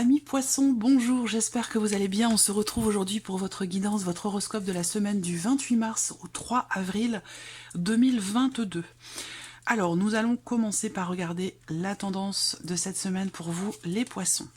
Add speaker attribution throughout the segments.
Speaker 1: Amis poissons, bonjour, j'espère que vous allez bien. On se retrouve aujourd'hui pour votre guidance, votre horoscope de la semaine du 28 mars au 3 avril 2022. Alors, nous allons commencer par regarder la tendance de cette semaine pour vous, les poissons.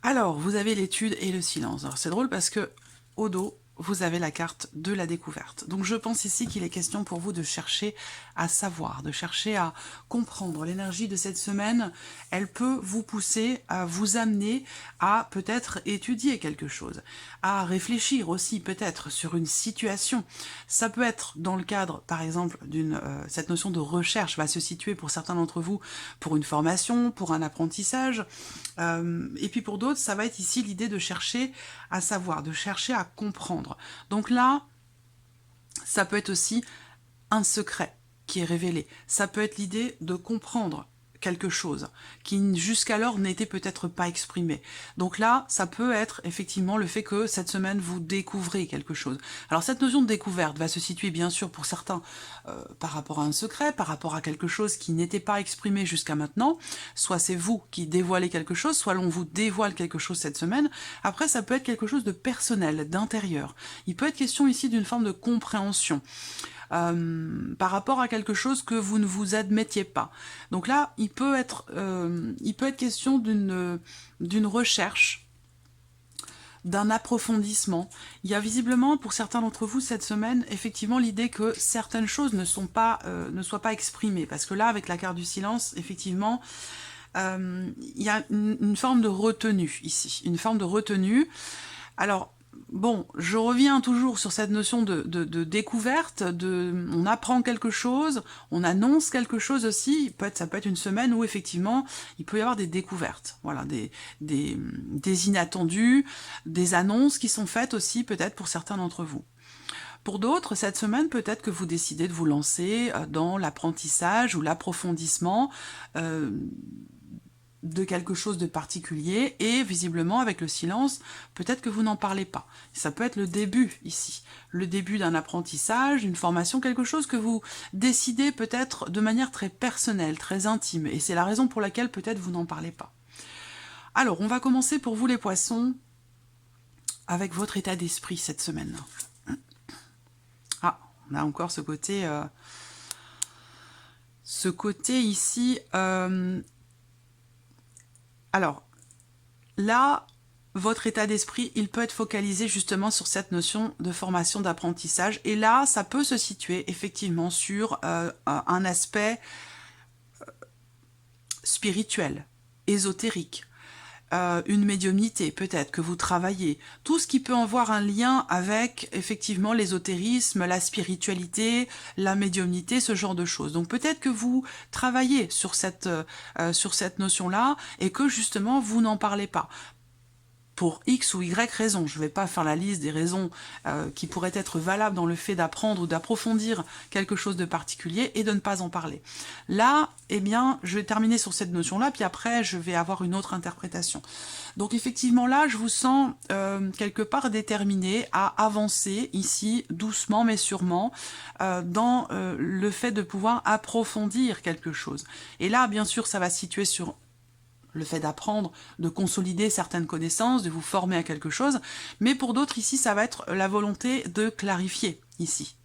Speaker 1: Alors, vous avez l'étude et le silence. Alors, c'est drôle parce que au dos, vous avez la carte de la découverte. Donc je pense ici qu'il est question pour vous de chercher à savoir, de chercher à comprendre. L'énergie de cette semaine, elle peut vous pousser à vous amener à peut-être étudier quelque chose, à réfléchir aussi peut-être sur une situation. Ça peut être dans le cadre, par exemple, cette notion de recherche va se situer pour certains d'entre vous pour une formation, pour un apprentissage. Et puis pour d'autres, ça va être ici l'idée de chercher à savoir, de chercher à comprendre. Donc là, ça peut être aussi un secret qui est révélé. Ça peut être l'idée de comprendre quelque chose qui jusqu'alors n'était peut-être pas exprimé. Donc là, ça peut être effectivement le fait que cette semaine, vous découvrez quelque chose. Alors cette notion de découverte va se situer bien sûr pour certains par rapport à un secret, par rapport à quelque chose qui n'était pas exprimé jusqu'à maintenant. Soit c'est vous qui dévoilez quelque chose, soit l'on vous dévoile quelque chose cette semaine. Après, ça peut être quelque chose de personnel, d'intérieur. Il peut être question ici d'une forme de compréhension. Par rapport à quelque chose que vous ne vous admettiez pas. Donc là, il peut être question d'une recherche, d'un approfondissement. Il y a visiblement, pour certains d'entre vous, cette semaine, effectivement, l'idée que certaines choses ne soient pas exprimées. Parce que là, avec la carte du silence, effectivement, il y a une forme de retenue ici. Une forme de retenue. Alors, bon, je reviens toujours sur cette notion de découverte, on apprend quelque chose, on annonce quelque chose aussi, ça peut être une semaine où effectivement il peut y avoir des découvertes, voilà, des inattendus, des annonces qui sont faites aussi peut-être pour certains d'entre vous. Pour d'autres, cette semaine, peut-être que vous décidez de vous lancer dans l'apprentissage ou l'approfondissement de quelque chose de particulier, et visiblement avec le silence, peut-être que vous n'en parlez pas. Ça peut être le début ici, le début d'un apprentissage, d'une formation, quelque chose que vous décidez peut-être de manière très personnelle, très intime, et c'est la raison pour laquelle peut-être vous n'en parlez pas. Alors, on va commencer pour vous les poissons, avec votre état d'esprit cette semaine. Ah, on a encore ce côté ici... Alors, là, votre état d'esprit, il peut être focalisé justement sur cette notion de formation, d'apprentissage. Et là, ça peut se situer effectivement sur un aspect spirituel, ésotérique, une médiumnité peut-être que vous travaillez, tout ce qui peut avoir un lien avec effectivement l'ésotérisme, la spiritualité, la médiumnité, ce genre de choses. Donc peut-être que vous travaillez sur cette notion-là et que justement vous n'en parlez pas. Pour X ou Y raisons. Je ne vais pas faire la liste des raisons qui pourraient être valables dans le fait d'apprendre ou d'approfondir quelque chose de particulier et de ne pas en parler. Là, eh bien, je vais terminer sur cette notion-là, puis après, je vais avoir une autre interprétation. Donc effectivement, là, je vous sens quelque part déterminé à avancer ici, doucement mais sûrement, dans le fait de pouvoir approfondir quelque chose. Et là, bien sûr, ça va se situer sur le fait d'apprendre, de consolider certaines connaissances, de vous former à quelque chose, mais pour d'autres ici, ça va être la volonté de clarifier ici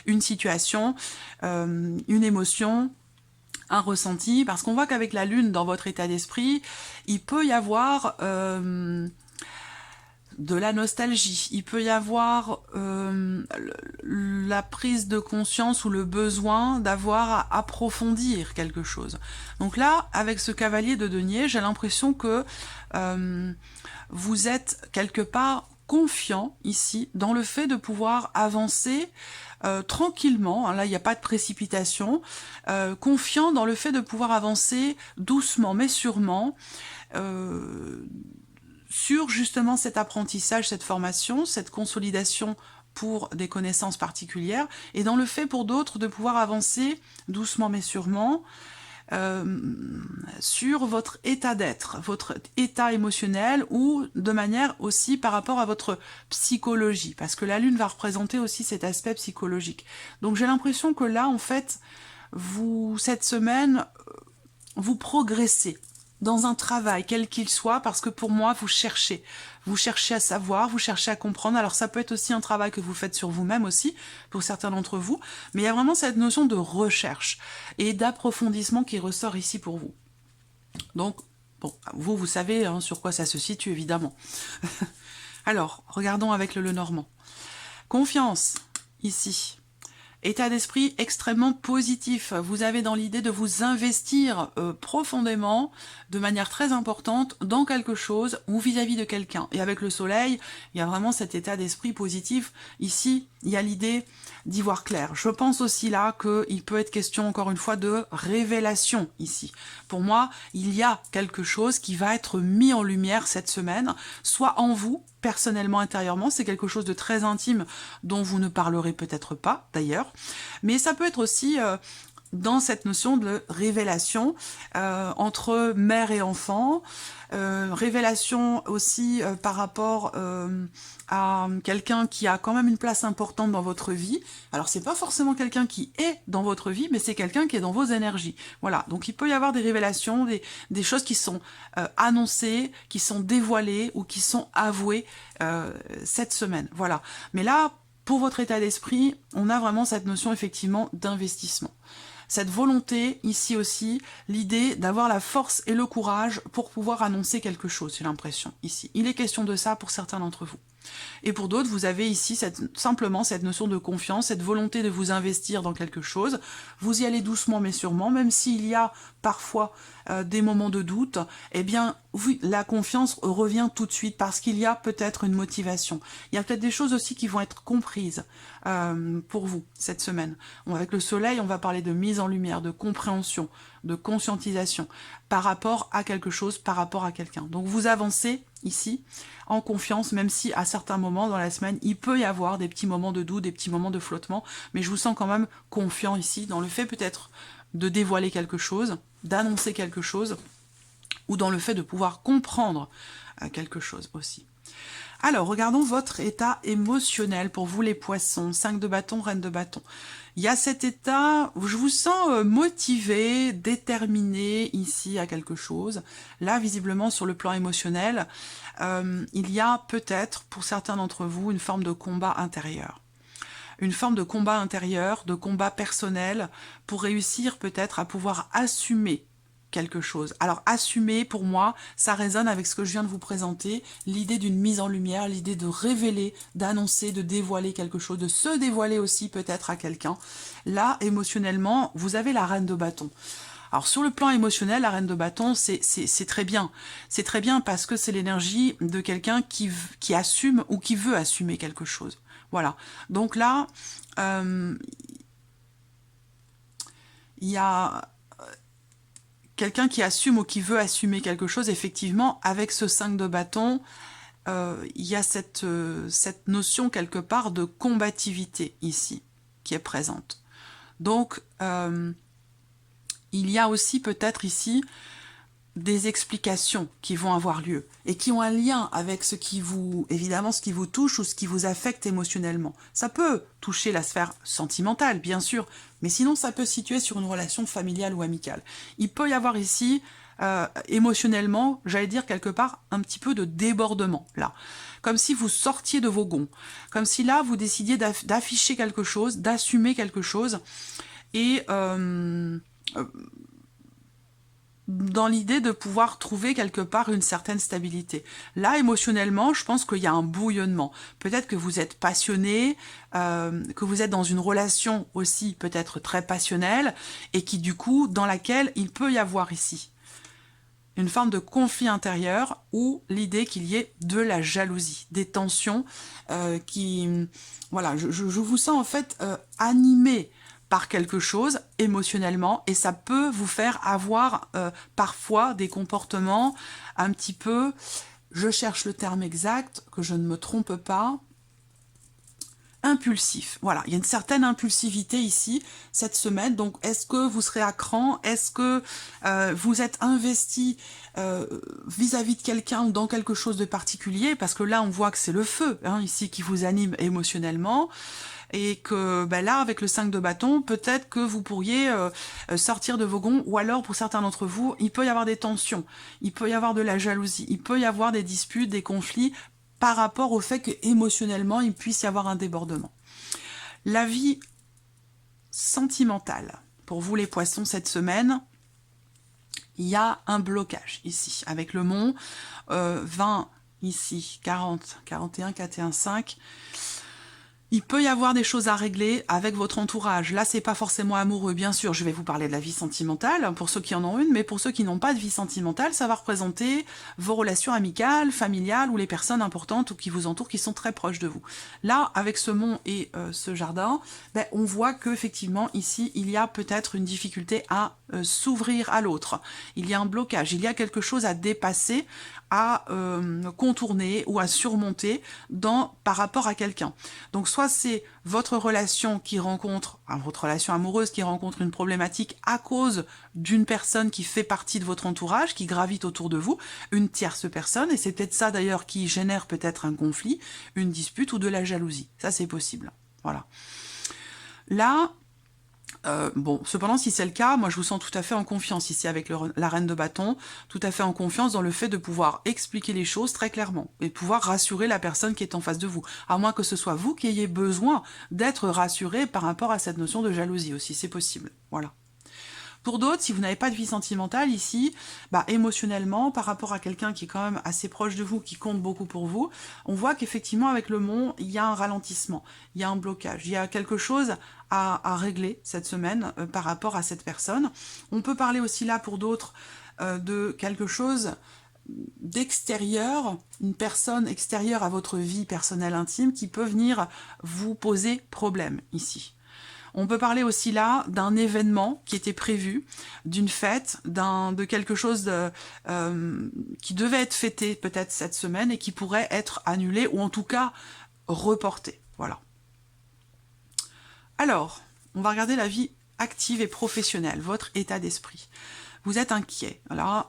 Speaker 1: une situation, une émotion, un ressenti, parce qu'on voit qu'avec la lune dans votre état d'esprit, il peut y avoir de la nostalgie, il peut y avoir la prise de conscience ou le besoin d'avoir à approfondir quelque chose. Donc là, avec ce cavalier de denier, j'ai l'impression que vous êtes quelque part confiant ici dans le fait de pouvoir avancer tranquillement, hein, là il n'y a pas de précipitation, confiant dans le fait de pouvoir avancer doucement mais sûrement, sur justement cet apprentissage, cette formation, cette consolidation pour des connaissances particulières, et dans le fait pour d'autres de pouvoir avancer doucement mais sûrement sur votre état d'être, votre état émotionnel, ou de manière aussi par rapport à votre psychologie, parce que la lune va représenter aussi cet aspect psychologique. Donc j'ai l'impression que là, en fait, cette semaine, vous progressez dans un travail, quel qu'il soit, parce que pour moi, vous cherchez à savoir, vous cherchez à comprendre. Alors ça peut être aussi un travail que vous faites sur vous-même aussi, pour certains d'entre vous, mais il y a vraiment cette notion de recherche et d'approfondissement qui ressort ici pour vous. Donc, bon, vous savez hein, sur quoi ça se situe, évidemment. Alors, regardons avec le Lenormand. Confiance, ici. État d'esprit extrêmement positif. Vous avez dans l'idée de vous investir profondément, de manière très importante, dans quelque chose ou vis-à-vis de quelqu'un. Et avec le soleil, il y a vraiment cet état d'esprit positif. Ici, il y a l'idée d'y voir clair. Je pense aussi là qu'il peut être question, encore une fois, de révélation ici. Pour moi, il y a quelque chose qui va être mis en lumière cette semaine, soit en vous, personnellement, intérieurement, c'est quelque chose de très intime dont vous ne parlerez peut-être pas, d'ailleurs, mais ça peut être aussi dans cette notion de révélation entre mère et enfant, révélation aussi par rapport à quelqu'un qui a quand même une place importante dans votre vie. Alors c'est pas forcément quelqu'un qui est dans votre vie, mais c'est quelqu'un qui est dans vos énergies. Voilà, donc il peut y avoir des révélations, des choses qui sont annoncées, qui sont dévoilées ou qui sont avouées cette semaine. Voilà, mais là, pour votre état d'esprit, on a vraiment cette notion effectivement d'investissement. Cette volonté, ici aussi, l'idée d'avoir la force et le courage pour pouvoir annoncer quelque chose, j'ai l'impression, ici. Il est question de ça pour certains d'entre vous. Et pour d'autres, vous avez ici simplement cette notion de confiance, cette volonté de vous investir dans quelque chose. Vous y allez doucement mais sûrement, même s'il y a parfois des moments de doute, eh bien, oui, la confiance revient tout de suite parce qu'il y a peut-être une motivation. Il y a peut-être des choses aussi qui vont être comprises pour vous cette semaine. Avec le soleil, on va parler de mise en lumière, de compréhension, de conscientisation par rapport à quelque chose, par rapport à quelqu'un. Donc vous avancez ici en confiance, même si à certains moments dans la semaine, il peut y avoir des petits moments de doute, des petits moments de flottement, mais je vous sens quand même confiant ici dans le fait peut-être de dévoiler quelque chose, d'annoncer quelque chose, ou dans le fait de pouvoir comprendre quelque chose aussi. Alors, regardons votre état émotionnel pour vous les poissons. 5 de bâton, reine de bâton. Il y a cet état où je vous sens motivé, déterminé ici à quelque chose. Là, visiblement, sur le plan émotionnel, il y a peut-être, pour certains d'entre vous, une forme de combat intérieur. Une forme de combat intérieur, de combat personnel, pour réussir peut-être à pouvoir assumer quelque chose. Alors assumer, pour moi, ça résonne avec ce que je viens de vous présenter, l'idée d'une mise en lumière, l'idée de révéler, d'annoncer, de dévoiler quelque chose, de se dévoiler aussi peut-être à quelqu'un. Là, émotionnellement, vous avez la reine de bâton. Alors sur le plan émotionnel, la reine de bâton, c'est très bien. C'est très bien parce que c'est l'énergie de quelqu'un qui assume ou qui veut assumer quelque chose. Voilà. Donc là, il y a quelqu'un qui assume ou qui veut assumer quelque chose, effectivement, avec ce 5 de bâton, il y a cette notion quelque part de combativité ici, qui est présente. Donc, il y a aussi peut-être ici des explications qui vont avoir lieu et qui ont un lien avec ce qui vous, évidemment, ce qui vous touche ou ce qui vous affecte émotionnellement. Ça peut toucher la sphère sentimentale, bien sûr, mais sinon ça peut se situer sur une relation familiale ou amicale. Il peut y avoir ici, émotionnellement, j'allais dire quelque part, un petit peu de débordement, là. Comme si vous sortiez de vos gonds. Comme si là, vous décidiez d'afficher quelque chose, d'assumer quelque chose, et dans l'idée de pouvoir trouver quelque part une certaine stabilité. Là, émotionnellement, je pense qu'il y a un bouillonnement. Peut-être que vous êtes passionné, que vous êtes dans une relation aussi peut-être très passionnelle, et qui du coup, dans laquelle il peut y avoir ici une forme de conflit intérieur ou l'idée qu'il y ait de la jalousie, des tensions qui... Voilà, je vous sens en fait animé par quelque chose émotionnellement et ça peut vous faire avoir parfois des comportements un petit peu, je cherche le terme exact, que je ne me trompe pas, impulsif. Voilà, il y a une certaine impulsivité ici, cette semaine. Donc, est-ce que vous serez à cran? Est-ce que vous êtes investi vis-à-vis de quelqu'un ou dans quelque chose de particulier? Parce que là, on voit que c'est le feu, hein, ici, qui vous anime émotionnellement. Et que ben là, avec le 5 de bâton, peut-être que vous pourriez sortir de vos gonds, ou alors, pour certains d'entre vous, il peut y avoir des tensions, il peut y avoir de la jalousie, il peut y avoir des disputes, des conflits, par rapport au fait que émotionnellement il puisse y avoir un débordement. La vie sentimentale, pour vous les poissons cette semaine, il y a un blocage ici, avec le mont, 20 ici, 40, 41, 41, 5... Il peut y avoir des choses à régler avec votre entourage. Là, c'est pas forcément amoureux, bien sûr. Je vais vous parler de la vie sentimentale, pour ceux qui en ont une, mais pour ceux qui n'ont pas de vie sentimentale, ça va représenter vos relations amicales, familiales, ou les personnes importantes ou qui vous entourent, qui sont très proches de vous. Là, avec ce mont et ce jardin, ben, on voit qu'effectivement, ici, il y a peut-être une difficulté à s'ouvrir à l'autre. Il y a un blocage, il y a quelque chose à dépasser, à contourner ou à surmonter par rapport à quelqu'un. Donc soit c'est votre relation qui rencontre, votre relation amoureuse qui rencontre une problématique à cause d'une personne qui fait partie de votre entourage, qui gravite autour de vous, une tierce personne, et c'est peut-être ça d'ailleurs qui génère peut-être un conflit, une dispute ou de la jalousie. Ça c'est possible. Voilà. Là, bon, cependant, si c'est le cas, moi je vous sens tout à fait en confiance ici avec la reine de bâton, tout à fait en confiance dans le fait de pouvoir expliquer les choses très clairement et de pouvoir rassurer la personne qui est en face de vous, à moins que ce soit vous qui ayez besoin d'être rassuré par rapport à cette notion de jalousie aussi, c'est possible, voilà. Pour d'autres, si vous n'avez pas de vie sentimentale ici, bah, émotionnellement, par rapport à quelqu'un qui est quand même assez proche de vous, qui compte beaucoup pour vous, on voit qu'effectivement avec le mont, il y a un ralentissement, il y a un blocage, il y a quelque chose à régler cette semaine par rapport à cette personne. On peut parler aussi là pour d'autres de quelque chose d'extérieur, une personne extérieure à votre vie personnelle intime qui peut venir vous poser problème ici. On peut parler aussi là d'un événement qui était prévu, d'une fête, de quelque chose qui devait être fêté peut-être cette semaine et qui pourrait être annulé ou en tout cas reporté. Voilà. Alors, on va regarder la vie active et professionnelle, votre état d'esprit. Vous êtes inquiet. Alors,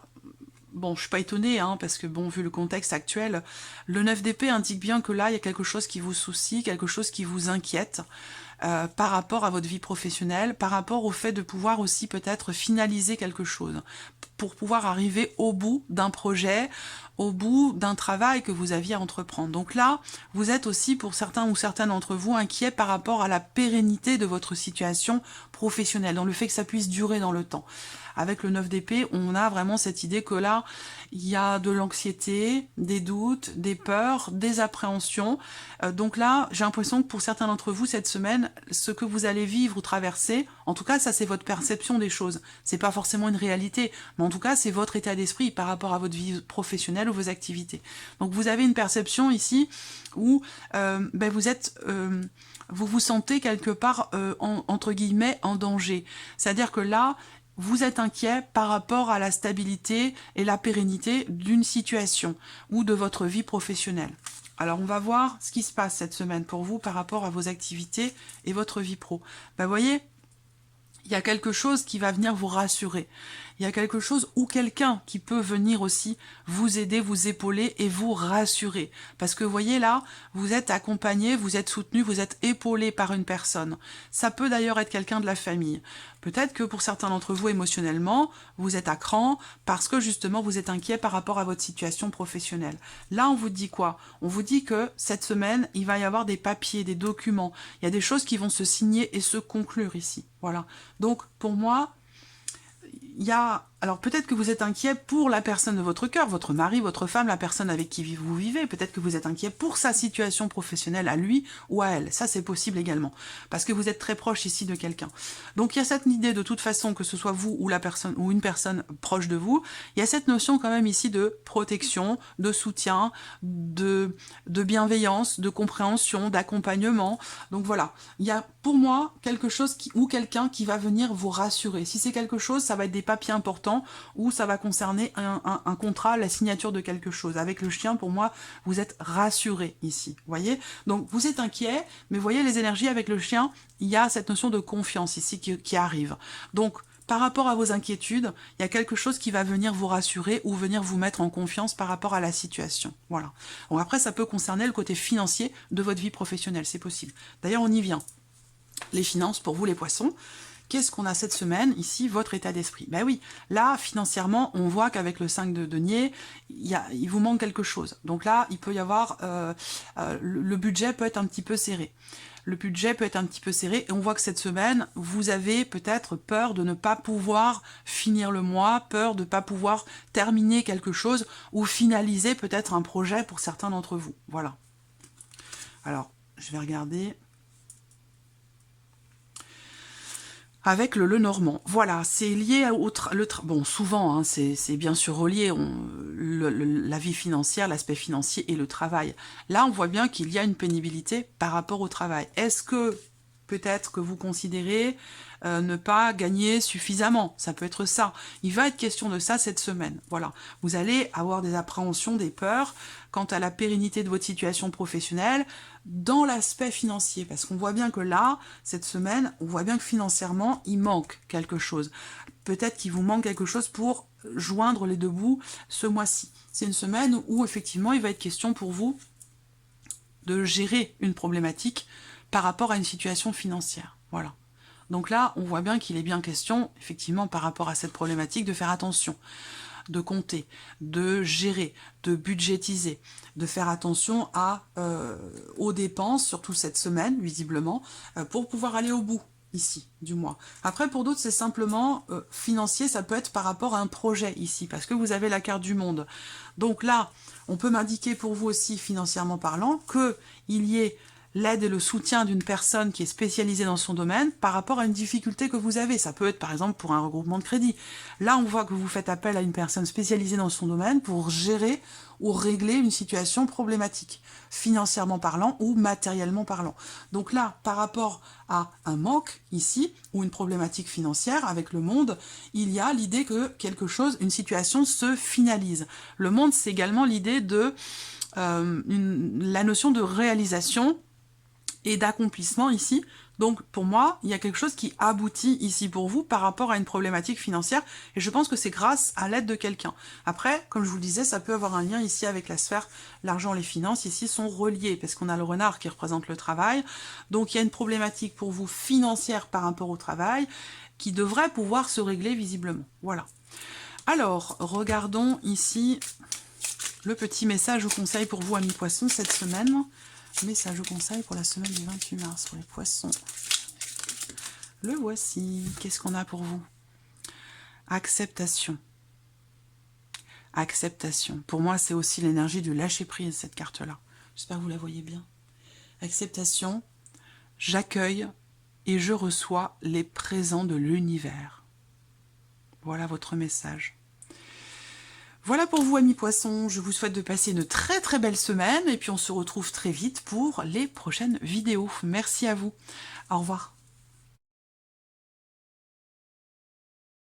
Speaker 1: bon, je suis pas étonnée, hein, parce que bon, vu le contexte actuel, le 9 d'épée indique bien que là, il y a quelque chose qui vous soucie, quelque chose qui vous inquiète. Par rapport à votre vie professionnelle, par rapport au fait de pouvoir aussi peut-être finaliser quelque chose, pour pouvoir arriver au bout d'un projet, au bout d'un travail que vous aviez à entreprendre. Donc là, vous êtes aussi, pour certains ou certaines d'entre vous, inquiets par rapport à la pérennité de votre situation professionnelle, dans le fait que ça puisse durer dans le temps. Avec le 9 d'épée, on a vraiment cette idée que là, il y a de l'anxiété, des doutes, des peurs, des appréhensions. Donc là, j'ai l'impression que pour certains d'entre vous, cette semaine, ce que vous allez vivre ou traverser, en tout cas, ça c'est votre perception des choses. C'est pas forcément une réalité, mais en tout cas, c'est votre état d'esprit par rapport à votre vie professionnelle ou vos activités. Donc vous avez une perception ici où vous êtes... vous vous sentez quelque part, entre guillemets, en danger. C'est-à-dire que là, vous êtes inquiet par rapport à la stabilité et la pérennité d'une situation ou de votre vie professionnelle. Alors, on va voir ce qui se passe cette semaine pour vous par rapport à vos activités et votre vie pro. Vous voyez, il y a quelque chose qui va venir vous rassurer. Il y a quelque chose ou quelqu'un qui peut venir aussi vous aider, vous épauler et vous rassurer. Parce que vous voyez là, vous êtes accompagné, vous êtes soutenu, vous êtes épaulé par une personne. Ça peut d'ailleurs être quelqu'un de la famille. Peut-être que pour certains d'entre vous, émotionnellement, vous êtes à cran parce que justement vous êtes inquiet par rapport à votre situation professionnelle. Là, on vous dit quoi? On vous dit que cette semaine, il va y avoir des papiers, des documents. Il y a des choses qui vont se signer et se conclure ici. Voilà. Donc, pour moi, il y a... Alors peut-être que vous êtes inquiet pour la personne de votre cœur, votre mari, votre femme, la personne avec qui vous vivez. Peut-être que vous êtes inquiet pour sa situation professionnelle à lui ou à elle. Ça, c'est possible également. Parce que vous êtes très proche ici de quelqu'un. Donc il y a cette idée de toute façon, que ce soit vous ou la personne ou une personne proche de vous, il y a cette notion quand même ici de protection, de soutien, de bienveillance, de compréhension, d'accompagnement. Donc voilà, il y a pour moi quelque chose ou quelqu'un qui va venir vous rassurer. Si c'est quelque chose, ça va être des papiers importants, client, ou ça va concerner un contrat, la signature de quelque chose. Avec le chien, pour moi, vous êtes rassuré ici, voyez. Donc vous êtes inquiet, mais voyez les énergies avec le chien, il y a cette notion de confiance ici qui arrive. Donc par rapport à vos inquiétudes, il y a quelque chose qui va venir vous rassurer ou venir vous mettre en confiance par rapport à la situation. Voilà. Bon, après, ça peut concerner le côté financier de votre vie professionnelle, c'est possible. D'ailleurs, on y vient. Les finances, pour vous les poissons, qu'est-ce qu'on a cette semaine? Ici, votre état d'esprit. Ben oui, là, financièrement, on voit qu'avec le 5 de denier, il vous manque quelque chose. Donc là, il peut y avoir... le budget peut être un petit peu serré. Le budget peut être un petit peu serré et on voit que cette semaine, vous avez peut-être peur de ne pas pouvoir finir le mois, peur de ne pas pouvoir terminer quelque chose ou finaliser peut-être un projet pour certains d'entre vous. Voilà. Alors, je vais regarder... Avec le Lenormand. Voilà, c'est lié au... Bon, souvent, hein, c'est bien sûr relié, la vie financière, l'aspect financier et le travail. Là, on voit bien qu'il y a une pénibilité par rapport au travail. Est-ce que, peut-être que vous considérez ne pas gagner suffisamment? Ça peut être ça. Il va être question de ça cette semaine. Voilà, vous allez avoir des appréhensions, des peurs quant à la pérennité de votre situation professionnelle, dans l'aspect financier, parce qu'on voit bien que là, cette semaine, on voit bien que financièrement, il manque quelque chose. Peut-être qu'il vous manque quelque chose pour joindre les deux bouts ce mois-ci. C'est une semaine où, effectivement, il va être question pour vous de gérer une problématique par rapport à une situation financière. Voilà. Donc là, on voit bien qu'il est bien question, effectivement, par rapport à cette problématique, de faire attention, de compter, de gérer, de budgétiser, de faire attention aux dépenses, surtout cette semaine, visiblement, pour pouvoir aller au bout, ici, du mois. Après, pour d'autres, c'est simplement financier, ça peut être par rapport à un projet, ici, parce que vous avez la carte du monde. Donc là, on peut m'indiquer pour vous aussi, financièrement parlant, qu'il y ait l'aide et le soutien d'une personne qui est spécialisée dans son domaine par rapport à une difficulté que vous avez. Ça peut être par exemple pour un regroupement de crédit. Là, on voit que vous faites appel à une personne spécialisée dans son domaine pour gérer ou régler une situation problématique, financièrement parlant ou matériellement parlant. Donc là, par rapport à un manque ici, ou une problématique financière avec le monde, il y a l'idée que quelque chose, une situation se finalise. Le monde, c'est également l'idée de la notion de réalisation et d'accomplissement ici. Donc pour moi, il y a quelque chose qui aboutit ici pour vous par rapport à une problématique financière et je pense que c'est grâce à l'aide de quelqu'un. Après, comme je vous le disais, ça peut avoir un lien ici avec la sphère, l'argent, les finances ici sont reliés parce qu'on a le renard qui représente le travail. Donc il y a une problématique pour vous financière par rapport au travail qui devrait pouvoir se régler visiblement. Voilà. Alors, regardons ici le petit message ou conseil pour vous, amis poissons, cette semaine. Message ou conseil pour la semaine du 28 mars pour les poissons. Le voici. Qu'est-ce qu'on a pour vous? Acceptation. Acceptation. Pour moi, c'est aussi l'énergie du lâcher-prise, cette carte-là. J'espère que vous la voyez bien. Acceptation. J'accueille et je reçois les présents de l'univers. Voilà votre message. Voilà pour vous, amis poissons, je vous souhaite de passer une très très belle semaine et puis on se retrouve très vite pour les prochaines vidéos. Merci à vous. Au revoir.